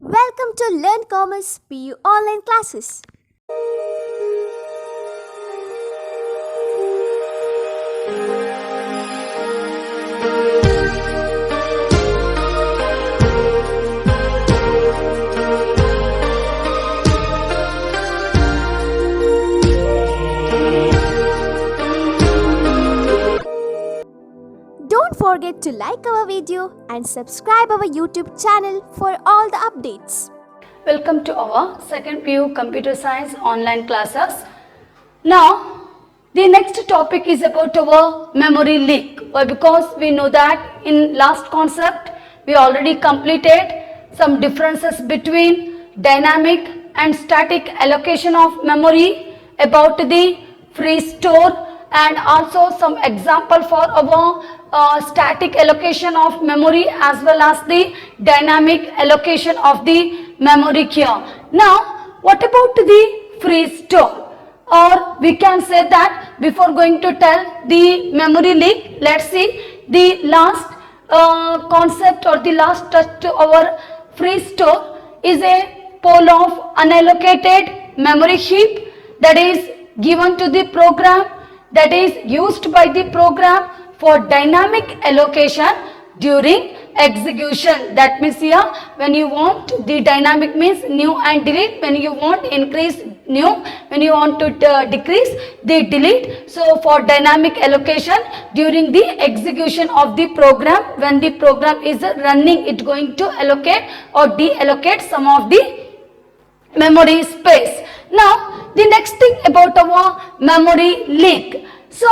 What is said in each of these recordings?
Welcome to Learn Commerce PU online classes. Don't forget to like our video and subscribe our YouTube channel for all the updates. Welcome to our second PU Computer Science online classes. Now, the next topic is about our memory leak. Why? Because we know that in last concept, we already completed some differences between dynamic and static allocation of memory, about the free store, and also some example for our static allocation of memory as well as the dynamic allocation of the memory here. Now, what about the free store? Or we can say that before going to tell the memory leak, let's see the last concept or the last touch to our free store is a pool of unallocated memory heap that is given to the program, that is used by the program for dynamic allocation during execution. That means here when you want the dynamic means new and delete, when you want increase new, when you want to decrease the delete. So for dynamic allocation during the execution of the program, when the program is running, it going to allocate or deallocate some of the memory space. Now the next thing about our memory leak. So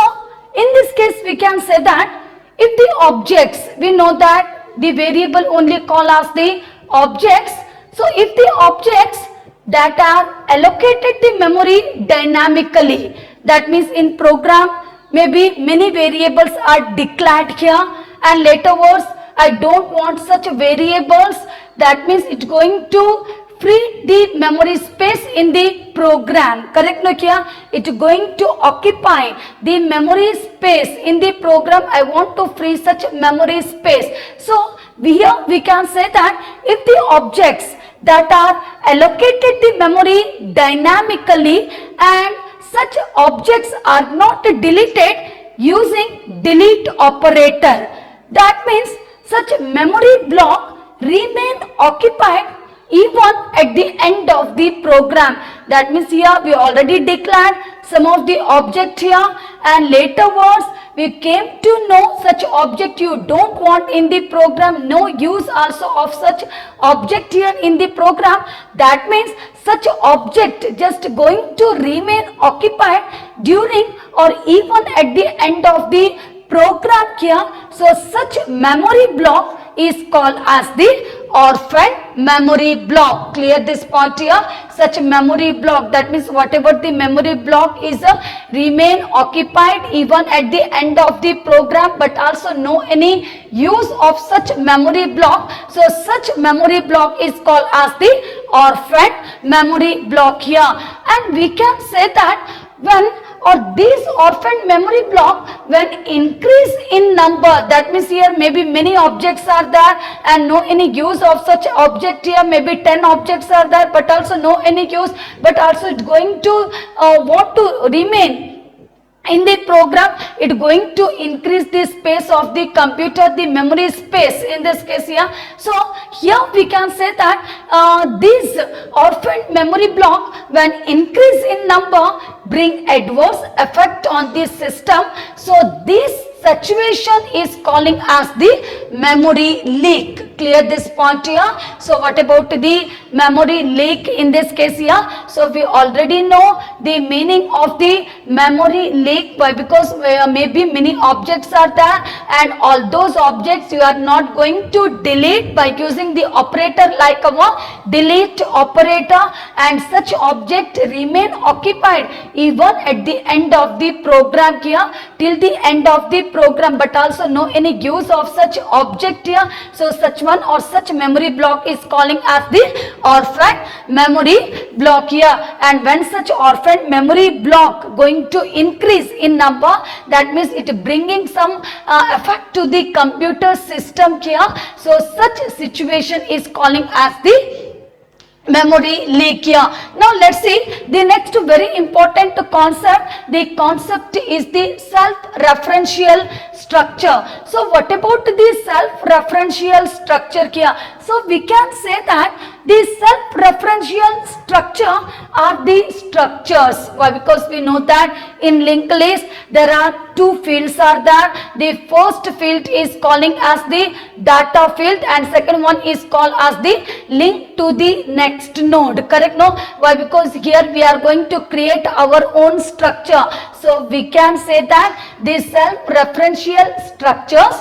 in this case we can say that if the objects, we know that the variable only call as the objects. So if the objects that are allocated the memory dynamically, that means in program maybe many variables are declared here and later words I don't want such variables, that means it's going to free the memory space in the program. Correct no kya? It's going to occupy the memory space in the program. I want to free such memory space. So here we can say that if the objects that are allocated the memory dynamically and such objects are not deleted using delete operator, that means such memory block remain occupied even at the end of the program. That means here we already declared some of the object here and later words we came to know such object you don't want in the program, no use also of such object here in the program. That means such object just going to remain occupied during or even at the end of the program here. So such memory block is called as the orphan memory block. Clear this point here? Such memory block, that means whatever the memory block is remain occupied even at the end of the program but also no any use of such memory block. So such memory block is called as the orphan memory block here. And we can say that when or these orphan memory block when increase in number, that means here maybe many objects are there and no any use of such object here, maybe 10 objects are there but also no any use, but also it's going to want to remain in the program, it going to increase the space of the computer, the memory space in this case here. So here we can say that these orphan memory block when increase in number bring adverse effect on the system. So this situation is calling as the memory leak. Clear this point here? So what about the memory leak in this case here? So we already know the meaning of the memory leak. Why? Because maybe many objects are there and all those objects you are not going to delete by using the operator like our delete operator, and such object remain occupied even at the end of the program here till the end of the program but also no any use of such object here. So such one or such memory block is calling as the orphan memory block here. And when such orphan memory block going to increase in number, that means it bringing some effect to the computer system here. So such situation is calling as the memory leak here. Now let's see the next very important concept. The concept is the self-referential structure. So what about the self-referential structure here? So we can say that the self-referential structure are the structures. Why? Because we know that in linked list there are two fields are there. The first field is calling as the data field and second one is called as the link to the next node. Correct? No? Why? Because here we are going to create our own structure. So we can say that the self-referential structures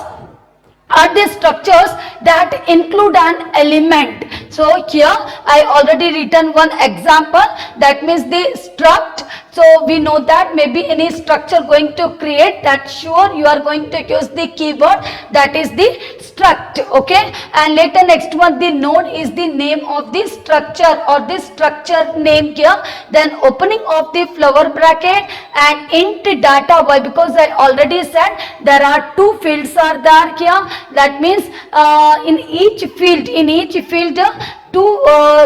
are the structures that include an element. So here I already written one example, that means the struct. So we know that maybe any structure going to create, that sure you are going to use the keyword that is the struct. Okay, and later next one, the node is the name of the structure or the structure name here. Then opening of the flower bracket and int data. Why? Because I already said there are two fields are there here. That means in each field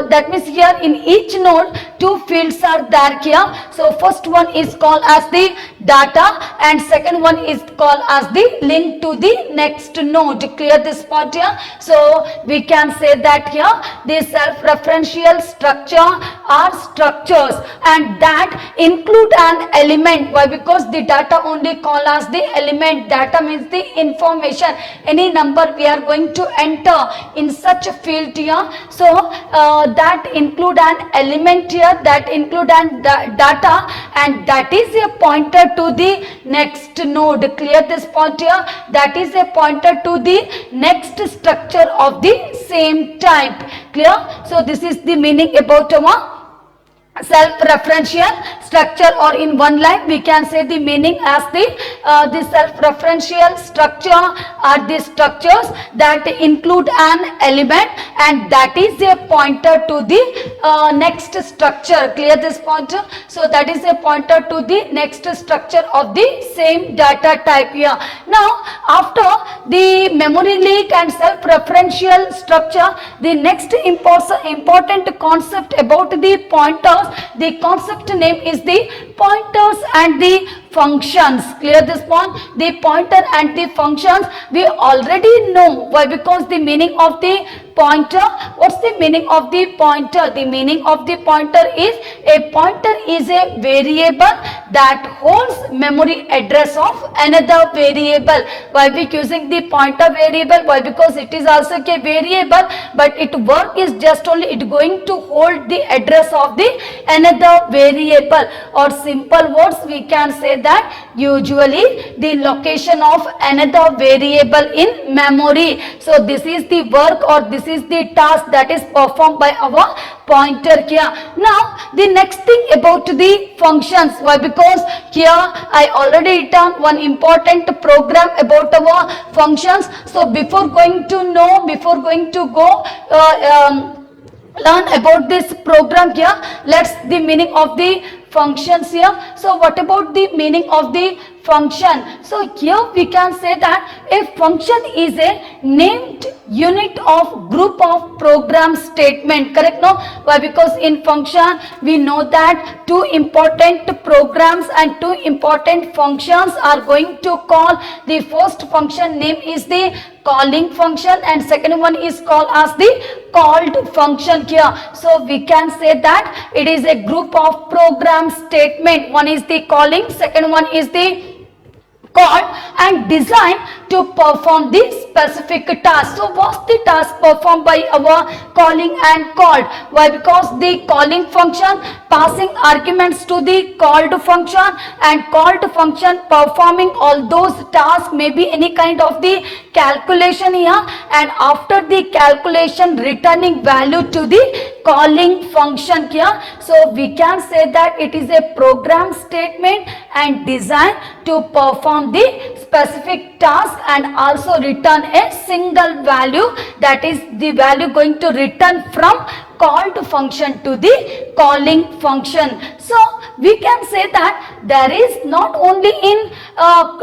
that means here in each node two fields are there here. So first one is called as the data and second one is called as the link to the next node. Clear this point here? So we can say that here the self-referential structure are structures and that include an element. Why? Because the data only called as the element. Data means the information, any number we are going to enter in such a field here. So that include an element here, that include an data and that is a pointer to the next node. Clear this point here? That is a pointer to the next structure of the same type. Clear? So this is the meaning about our self-referential structure, or in one line we can say the meaning as the self-referential structure are the structures that include an element and that is a pointer to the next structure. Clear this pointer? So that is a pointer to the next structure of the same data type here. Now after the memory leak and self-referential structure, the next important concept about the pointers, the concept name is the pointers and the functions. Clear this point? The pointer and the functions we already know. Why? Because the meaning of the pointer, what's the meaning of the pointer? The meaning of the pointer is a pointer is a variable that holds memory address of another variable. Why we using the pointer variable? Why? Because it is also a variable but its work is just only it going to hold the address of the another variable, or simple words we can say that usually the location of another variable in memory. So this is the work or this is the task that is performed by our pointer here. Now the next thing about the functions. Why? Because here I already written one important program about our functions. So before going to go learn about this program here, let's the meaning of the functions here. So what about the meaning of the function? So here we can say that a function is a named unit of group of program statement. Correct? No? Why? Because in function we know that two important programs and two important functions are going to call. The first function name is the calling function and second one is called as the called function here. So we can say that it is a group of program statement. One is the calling, second one is the called and designed to perform the specific task. So what's the task performed by our calling and called? Why? Because the calling function passing arguments to the called function and called function performing all those tasks, maybe any kind of the calculation here, and after the calculation returning value to the calling function here. So we can say that it is a program statement and designed to perform perform the specific task and also return a single value, that is the value going to return from called function to the calling function. So we can say that there is not only in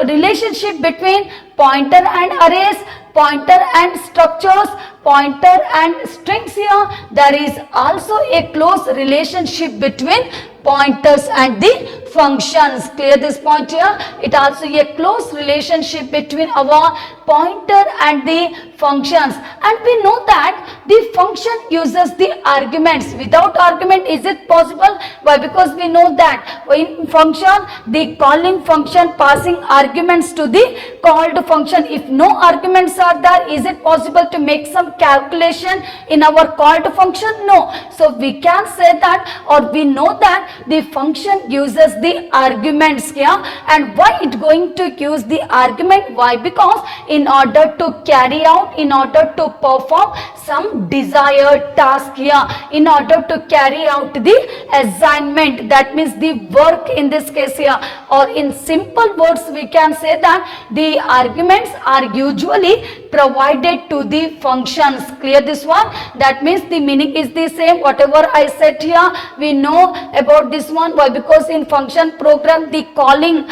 relationship between pointer and arrays, pointer and structures, pointer and strings here, there is also a close relationship between pointers and the functions. Clear this point here? It also a close relationship between our pointer and the functions, and we know that the function uses the arguments. Without argument, is it possible? Why? Because we know that in function, the calling function passing arguments to the called function. If no arguments are there, is it possible to make some calculation in our called function? No. So we can say that, or we know that the function uses the arguments here. And why it going to use the argument? Why? Because in order to carry out, in order to perform some desired task here, in order to carry out the assignment, that means the work in this case here, or in simple words we can say that the arguments are usually provided to the functions. Clear this one? That means the meaning is the same. Whatever I said here, we know about this one. Why? Because in function program, the calling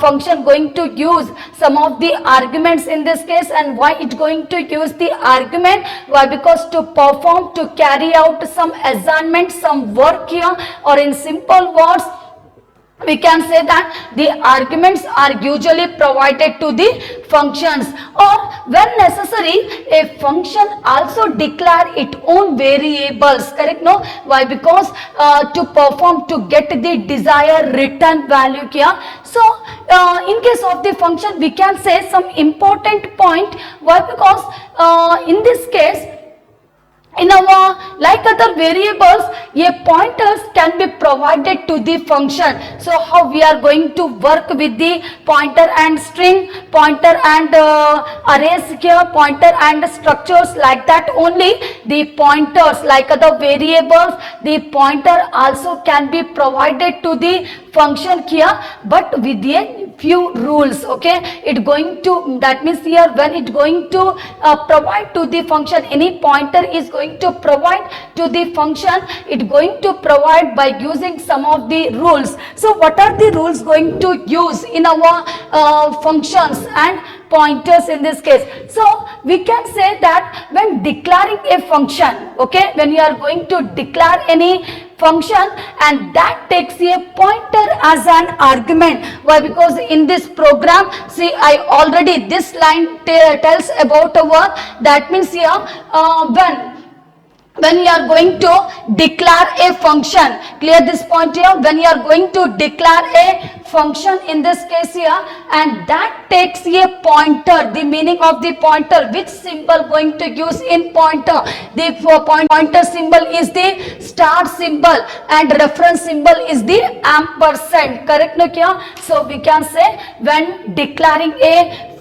function going to use some of the arguments in this case. And why it going to use the argument? Why? Because to perform, to carry out some assignment, some work here, or in simple words, we can say that the arguments are usually provided to the functions, or when necessary a function also declare its own variables. Correct? No? Why? Because to perform, to get the desired return value here. So in case of the function, we can say some important point. Why? Because in this case, in our, like other variables, a pointers can be provided to the function. So how we are going to work with the pointer and string, pointer and arrays here, pointer and structures, like that only the pointers, like other variables, the pointer also can be provided to the function here, but with a few rules. Okay, it going to, that means here when it going to provide to the function, any pointer is going to provide to the function, it going to provide by using some of the rules. So what are the rules going to use in our functions and pointers in this case? So we can say that when declaring a function, okay, when you are going to declare any function and that takes a pointer as an argument. Why? Because in this program, see, I already, this line tells about our, that means here when you are going to declare a function, clear this point here, when you are going to declare a function in this case here, and that takes a pointer, the meaning of the pointer, which symbol going to use in pointer? The pointer symbol is the star symbol and reference symbol is the ampersand. Correct? No? So we can say when declaring a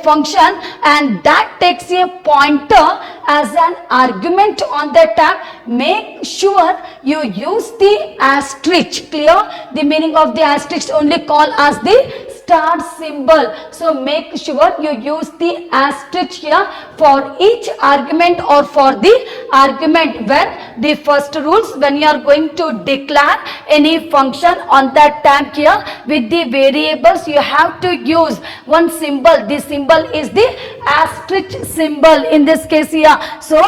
function and that takes a pointer as an argument on that tab, make sure you use the asterisk. Clear? The meaning of the asterisk only call as the star symbol. So make sure you use the asterisk here for each argument or for the argument. When the first rules, when you are going to declare any function on that tab here with the variables, you have to use one symbol. This symbol is the asterisk symbol in this case here. So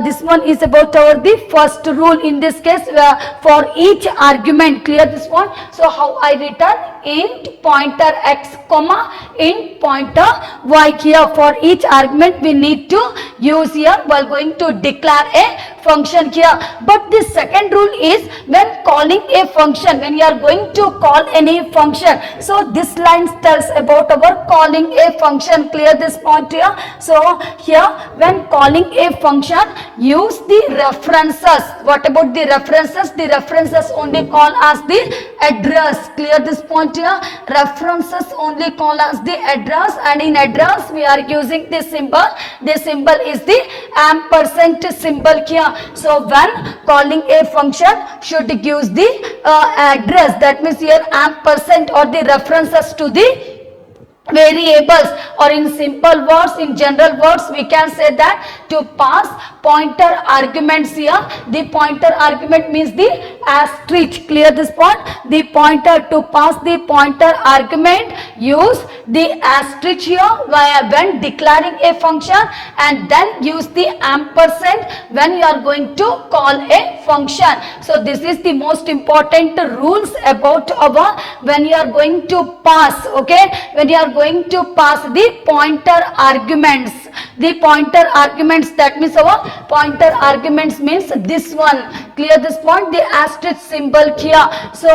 this one is about the first rule in this case for each argument. Clear this one? So how I return? Int pointer x comma int pointer y. Here for each argument we need to use here while going to declare a function here. But the second rule is when calling a function, when you are going to call any function. So this line tells about our calling a function. Clear this point here? So here when calling a function, use the references. What about the references? The references only call as the address. Clear this point here. References only call as the address, and in address we are using this symbol. This symbol is the ampersand symbol here. So when calling a function should use the address. That means here ampersand or the references to the variables, or in simple words, in general words, we can say that to pass pointer arguments here. The pointer argument means the asterisk. Clear this point. The pointer, to pass the pointer argument, use the asterisk here when declaring a function, and then use the ampersand when you are going to call a function. So this is the most important rules about our when you are going to pass. Okay, when you are going to pass the pointer arguments. The pointer arguments, that means our pointer arguments means this one. Clear this point. The asterisk symbol here. So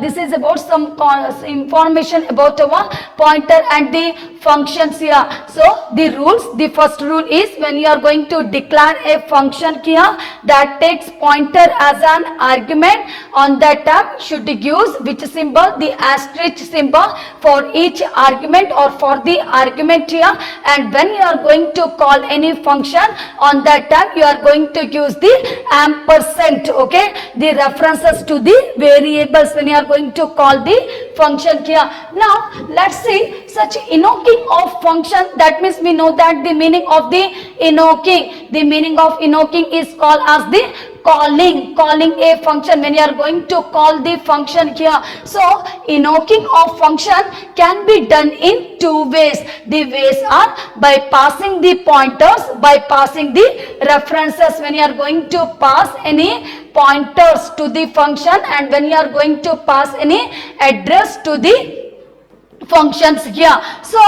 this is about some information about our pointer and the functions here. So the rules, the first rule is when you are going to declare a function here that takes pointer as an argument, on that tab should use which symbol? The asterisk symbol for each argument or for the argument here. And when you are going to call any function, on that tab you are going to use the ampersand. Okay, the references to the variables when you are going to call the function here. Now let's see such invoking of function. That means we know that the meaning of the invoking. The meaning of invoking is called as the calling a function, when you are going to call the function here. So invoking of function can be done in two ways. The ways are by passing the pointers, by passing the references when you are going to pass any pointers to the function, and when you are going to pass any address to the functions here. So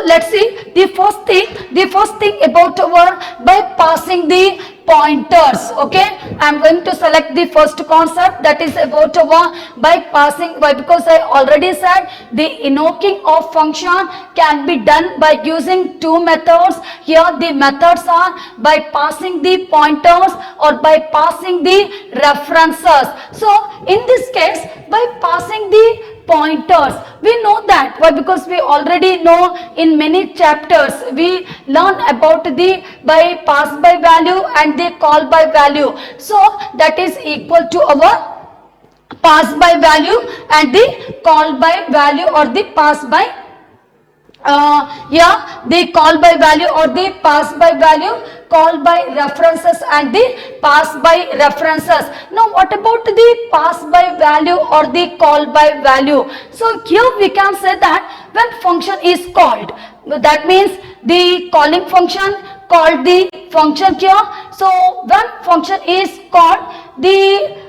let's see the first thing about our by passing the pointers. Okay, I am going to select the first concept, that is about our by passing. Why? Because I already said the invoking of function can be done by using two methods. Here the methods are by passing the pointers or by passing the references. So in this case, by passing the pointers, we know that. Why? Because we already know in many chapters we learn about the by pass by value and the call by value. So that is equal to our pass by value and the call by value, or the pass by the call by value or the pass by value, call by references and the pass by references. Now what about the pass by value or the call by value? So here we can say that when function is called, that means the calling function called the function here. So when function is called, the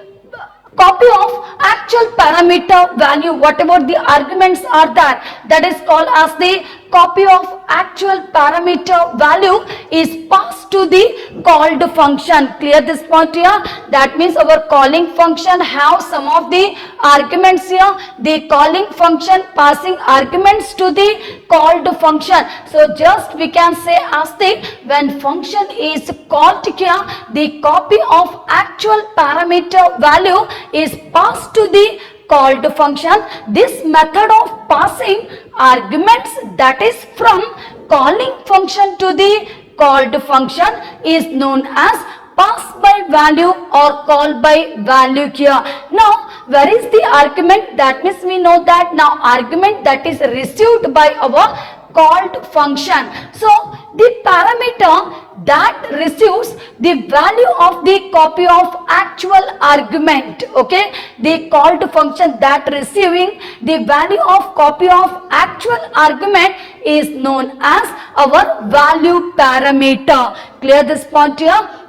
copy of actual parameter value, whatever the arguments are there, that is called as the copy of actual parameter value is passed to the called function. Clear this point here. That means our calling function have some of the arguments here. The calling function passing arguments to the called function. So just we can say as the when function is called here, the copy of actual parameter value is passed to the called function. This method of passing arguments, that is from calling function to the called function, is known as pass by value or call by value here. Now where is the argument? That means we know that now argument that is received by our called function. So the parameter that receives the value of the copy of actual argument. Okay, the called function that receiving the value of copy of actual argument is known as our value parameter. Clear this point here.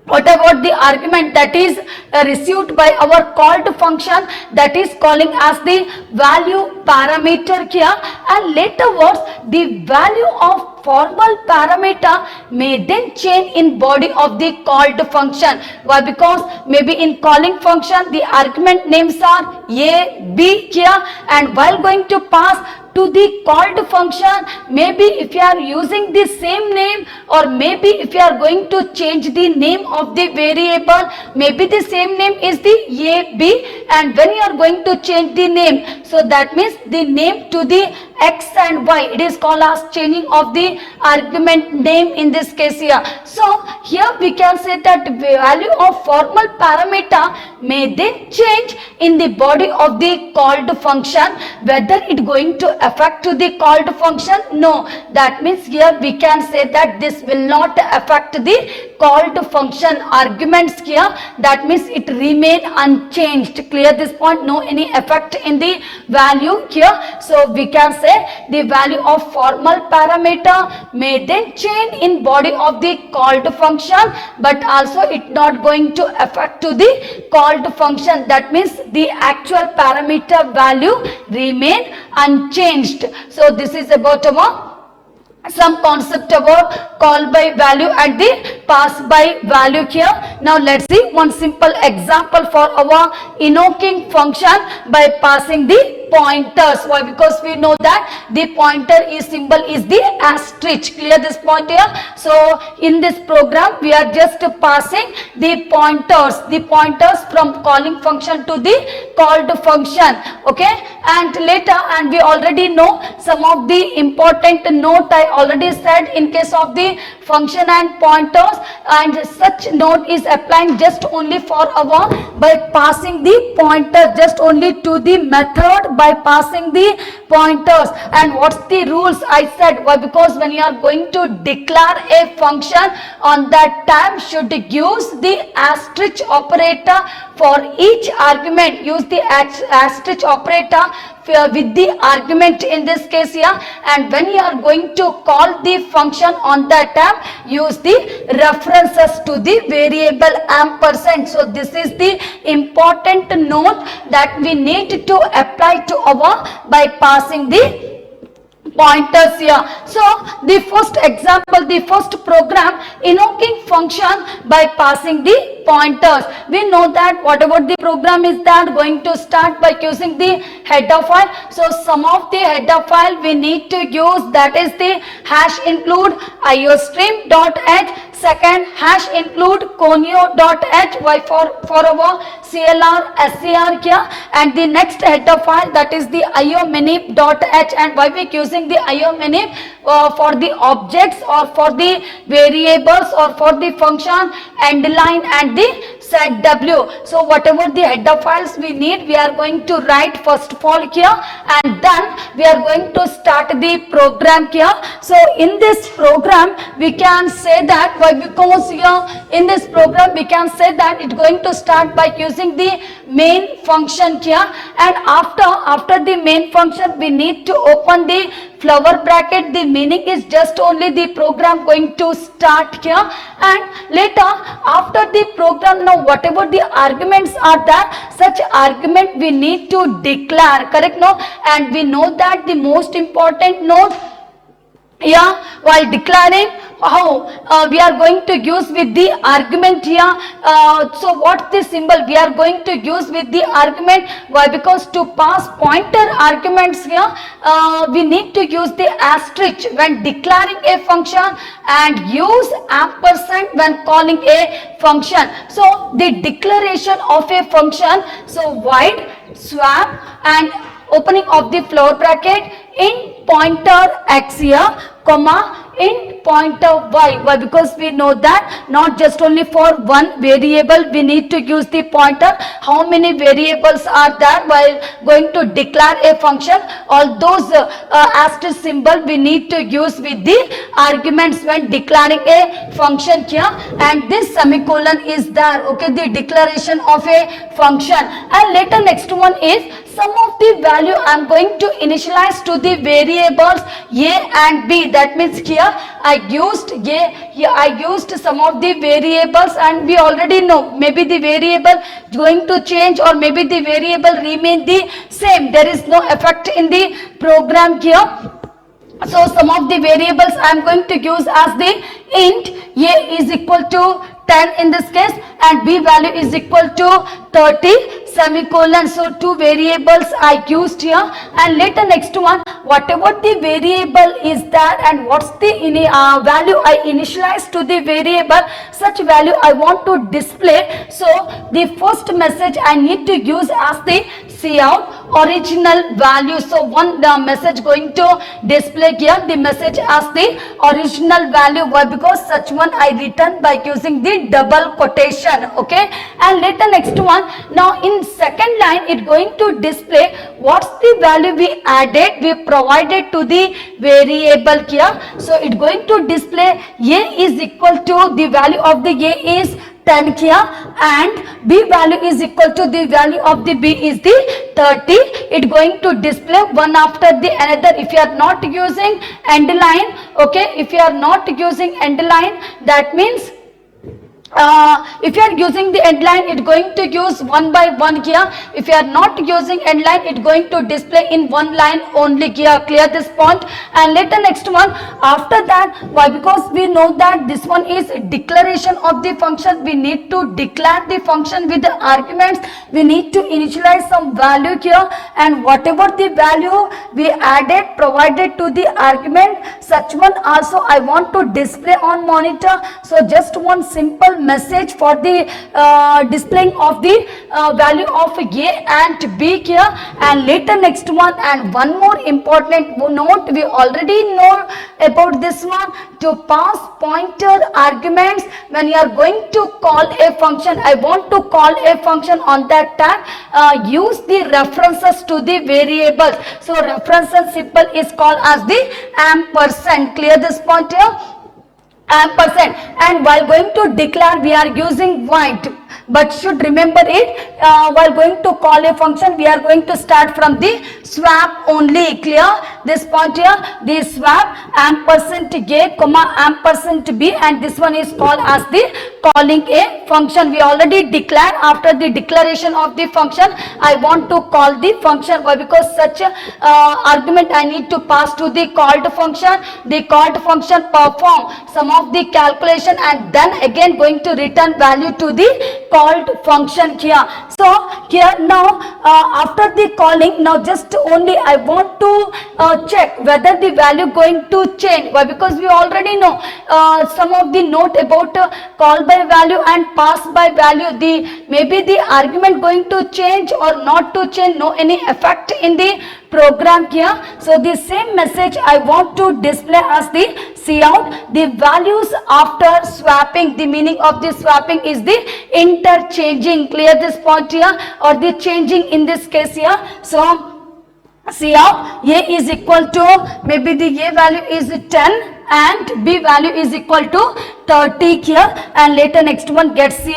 What about the argument that is received by our called function, that is calling as the value parameter here, and later words the value of formal parameter may then change in body of the called function. Why? Because maybe in calling function the argument names are A, B here, and while going to pass to the called function. Maybe if you are using the same name, or maybe if you are going to change the name of the variable, maybe the same name is the a, b, and when you are going to change the name, so that means the name to the x and y, it is called as changing of the argument name in this case here. So here we can say that value of formal parameter may then change in the body of the called function. Whether it going to affect to the called function? No. That means here we can say that this will not affect the called function arguments here. That means it remain unchanged. Clear this point? No any effect in the value here. So we can say the value of formal parameter may then change in body of the called function, but also it not going to affect to the called function. That means the actual parameter value remain unchanged. So this is about our some concept about call by value and the pass by value here. Now let's see one simple example for our invoking function by passing the pointers. Why? Because we know that the pointer is symbol is the asterisk. Clear this point here? So in this program we are just passing the pointers from calling function to the called function. Okay, and later, and we already know some of the important note I already said in case of the function and pointers, and such note is applying just only for our by passing the pointer just only to the method by passing the pointers. And what's the rules I said? Why? Because when you are going to declare a function, on that time should use the asterisk operator for each argument. Use the asterisk operator with the argument in this case here, and when you are going to call the function, on that time use the references to the variable ampersand. So this is the important note that we need to apply to our by passing the pointers here. So the first example, the first program invoking function by passing the pointers. We know that whatever the program is that going to start by using the header file. So some of the header file we need to use, that is the hash include iostream.h, second hash include conio.h, y for our CLR SCR here, and the next header file that is the iomanip.h, and why we using the iomanip for the objects or for the variables or for the function end line and the set w. So whatever the header files we need, we are going to write first of all here, and then we are going to start the program here. So in this program we can say that, why? Because here in this program we can say that it's going to start by using the main function here, and after the main function we need to open the flower bracket. The meaning is just only the program going to start here, and later after the program, now whatever the arguments are there, such argument we need to declare, correct? No, and we know that the most important note here while declaring how we are going to use with the argument here. So what the symbol we are going to use with the argument? Why? Because to pass pointer arguments here we need to use the asterisk when declaring a function and use ampersand when calling a function. So the declaration of a function, so void swap and opening of the flower bracket in pointer x here, comma in pointer y. Why? Because we know that not just only for one variable we need to use the pointer. How many variables are there while going to declare a function? All those asterisk symbol we need to use with the arguments when declaring a function here, and this semicolon is there. Okay, the declaration of a function. And later next one is some of the value I am going to initialize to the variables a and b. That means here I used I used some of the variables, and we already know maybe the variable going to change or maybe the variable remain the same. There is no effect in the program here. So some of the variables I am going to use as the int a is equal to 10 in this case, and b value is equal to 36. semicolon. So two variables I used here, and later next one, whatever the variable is there and what's the value I initialize to the variable, such value I want to display. So the first message I need to use as the cout original value. So one message going to display here the message as the original value. Why? Because such one I written by using the double quotation. Okay, and later next one, now in second line it going to display what's the value we added, we provided to the variable here. So it going to display a is equal to the value of the a is 10 here, and b value is equal to the value of the b is the 30. It going to display one after the another. If you are not using end line, okay, if you are not using end line, that means if you are using the end line, it going to use one by one here. If you are not using end line, it going to display in one line only here. Clear this point? And later next one, after that, why? Because we know that this one is declaration of the function. We need to declare the function with the arguments. We need to initialize some value here, and whatever the value we added, provided to the argument, such one also I want to display on monitor. So just one simple message for the displaying of the value of a and b here. And later next one, and one more important note, we already know about this one, to pass pointer arguments when you are going to call a function. I want to call a function, on that time use the references to the variables. So reference symbol is called as the ampersand. Clear this point here? Ampersand. And while going to declare, we are using void, but should remember it, while going to call a function, we are going to start from the swap only. Clear this point here? The swap ampersand a comma ampersand b, and this one is called as the calling a function. We already declared. After the declaration of the function, I want to call the function. Why? Because such argument I need to pass to the called function. The called function perform some of the calculation, and then again going to return value to the called function here. So here now after the calling, now just only I want to check whether the value going to change. Why? Because we already know some of the note about call by value and pass by value. The maybe the argument going to change or not to change, no any effect in the program here. So the same message I want to display as the cout. The values after swapping, the meaning of the swapping is the interchanging. Clear this point here? Or the changing in this case here. So cout a is equal to, maybe the a value is 10 and b value is equal to 30 here, and later next one get ch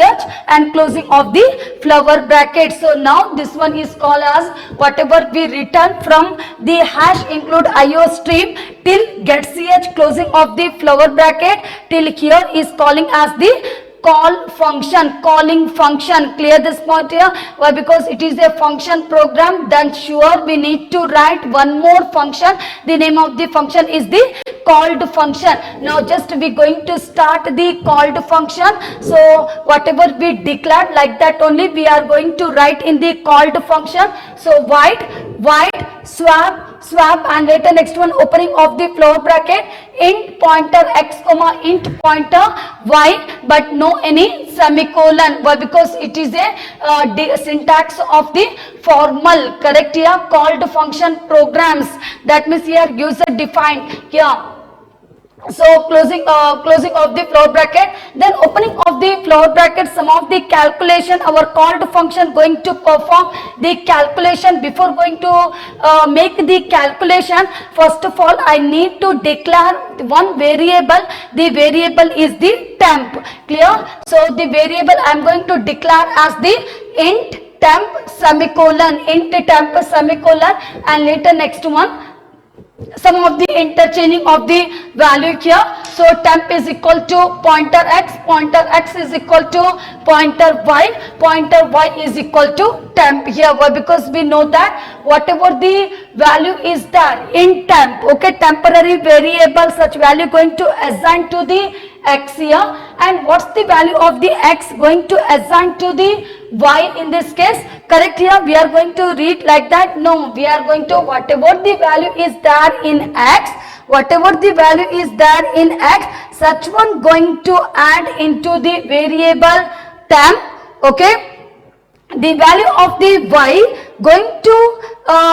and closing of the flower bracket. So now this one is called as whatever we return from the hash include IO stream till get ch closing of the flower bracket till here is calling as the call function, calling function. Clear this point here? Why? Because it is a function program, then sure we need to write one more function. The name of the function is the called function. Now just we going to start the called function. So whatever we declared, like that only we are going to write in the called function. So void swap, and later next one opening of the flower bracket, int pointer x comma int pointer y, but no any semicolon. Why? Because it is a syntax of the formal, correct here, called function programs. That means here user defined here. So closing of the flower bracket, then opening of the flower bracket, some of the calculation, our called function going to perform the calculation. Before going to make the calculation, first of all I need to declare one variable. The variable is the temp. Clear? So the variable I am going to declare as the int temp semicolon, and later next one some of the interchanging of the value here. So temp is equal to pointer x is equal to pointer y is equal to temp here. Why? Because we know that whatever the value is there in temp, okay, temporary variable, such value going to assign to the x here. And what's the value of the x going to assign to the y in this case? Correct here, we are going to read like that? No, we are going to, whatever the value is there in x, whatever the value is there in x, such one going to add into the variable temp, okay. The value of the y going to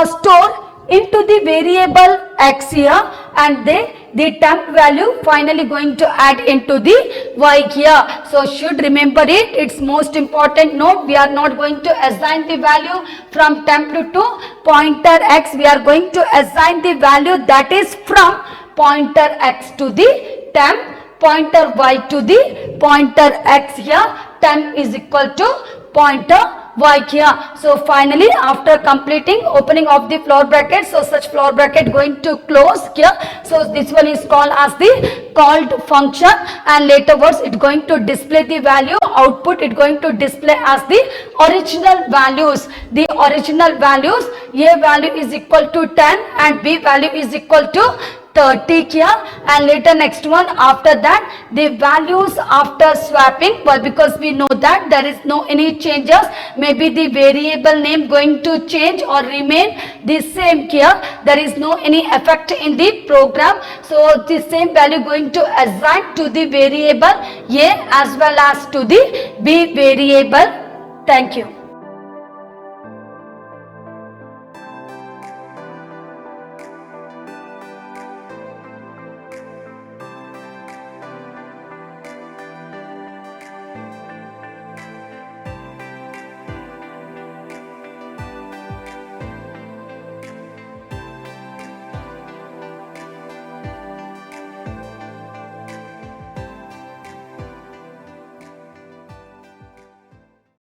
store into the variable x here, and the temp value finally going to add into the y here. So should remember it, it's most important note. We are not going to assign the value from temp to pointer x, we are going to assign the value that is from pointer x to the temp, pointer y to the pointer x here, temp is equal to pointer y here. So finally, after completing opening of the floor bracket, so such floor bracket going to close here. So this one is called as the called function, and later words it going to display the value, output it going to display as the original values. The original values, A value is equal to 10 and B value is equal to 30 here, and later next one after that the values after swapping, well, because we know that there is no any changes, maybe the variable name going to change or remain the same here, there is no any effect in the program. So the same value going to assign to the variable A as well as to the B variable. Thank you.